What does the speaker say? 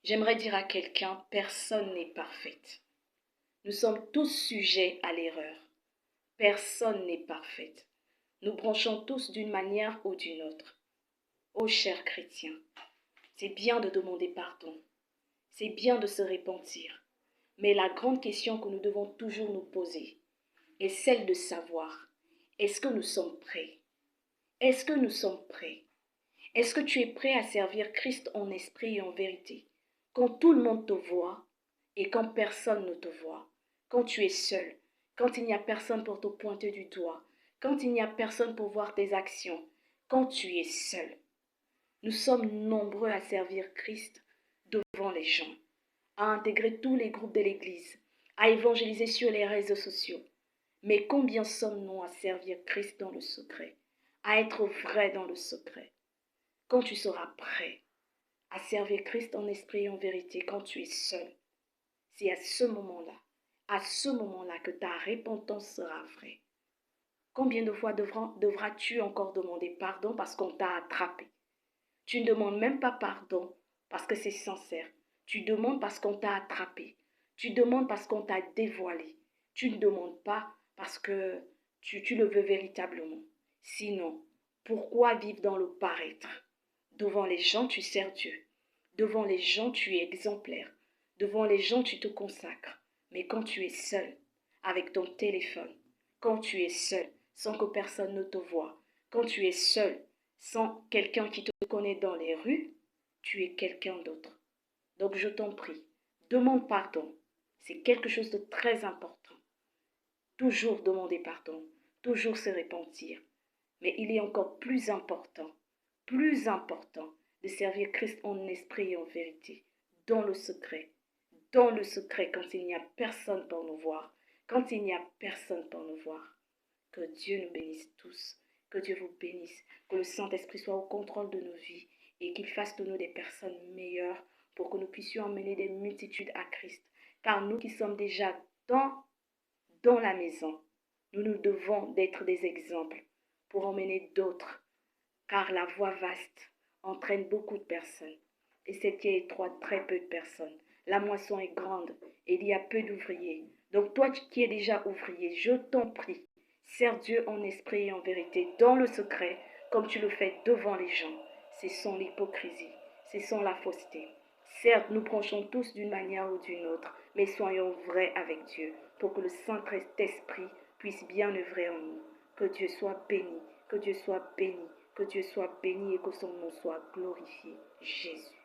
J'aimerais dire à quelqu'un, personne n'est parfaite. Nous sommes tous sujets à l'erreur. Personne n'est parfaite. Nous branchons tous d'une manière ou d'une autre. Ô chers chrétiens, c'est bien de demander pardon. C'est bien de se repentir. Mais la grande question que nous devons toujours nous poser est celle de savoir, est-ce que nous sommes prêts? Est-ce que nous sommes prêts? Est-ce que tu es prêt à servir Christ en esprit et en vérité? Quand tout le monde te voit et quand personne ne te voit, quand tu es seul, quand il n'y a personne pour te pointer du doigt, quand il n'y a personne pour voir tes actions, quand tu es seul. Nous sommes nombreux à servir Christ devant les gens, à intégrer tous les groupes de l'Église, à évangéliser sur les réseaux sociaux. Mais combien sommes-nous à servir Christ dans le secret, à être vrai dans le secret? Quand tu seras prêt à servir Christ en esprit et en vérité, quand tu es seul, c'est à ce moment-là que ta repentance sera vraie. Combien de fois devras-tu encore demander pardon parce qu'on t'a attrapé? Tu ne demandes même pas pardon parce que c'est sincère. Tu demandes parce qu'on t'a attrapé. Tu demandes parce qu'on t'a dévoilé. Tu ne demandes pas parce que tu le veux véritablement. Sinon, pourquoi vivre dans le paraître? Devant les gens, tu sers Dieu. Devant les gens, tu es exemplaire. Devant les gens, tu te consacres. Mais quand tu es seul, avec ton téléphone, quand tu es seul, sans que personne ne te voie, quand tu es seul, sans quelqu'un qui te connaît dans les rues, tu es quelqu'un d'autre. Donc je t'en prie, demande pardon. C'est quelque chose de très important. Toujours demander pardon, toujours se repentir. Mais il est encore plus important de servir Christ en esprit et en vérité, dans le secret quand il n'y a personne pour nous voir, quand il n'y a personne pour nous voir. Que Dieu nous bénisse tous, que Dieu vous bénisse, que le Saint-Esprit soit au contrôle de nos vies et qu'il fasse de nous des personnes meilleures pour que nous puissions emmener des multitudes à Christ. Car nous qui sommes déjà dans la maison, nous nous devons d'être des exemples pour emmener d'autres, car la voie vaste entraîne beaucoup de personnes et cette qui est étroite, très peu de personnes. La moisson est grande et il y a peu d'ouvriers. Donc toi qui es déjà ouvrier, je t'en prie, sers Dieu en esprit et en vérité, dans le secret, comme tu le fais devant les gens. C'est sans l'hypocrisie, c'est sans la fausseté. Certes, nous branchons tous d'une manière ou d'une autre, mais soyons vrais avec Dieu, pour que le Saint-Esprit puisse bien œuvrer en nous. Que Dieu soit béni, que Dieu soit béni, que Dieu soit béni et que son nom soit glorifié. Jésus.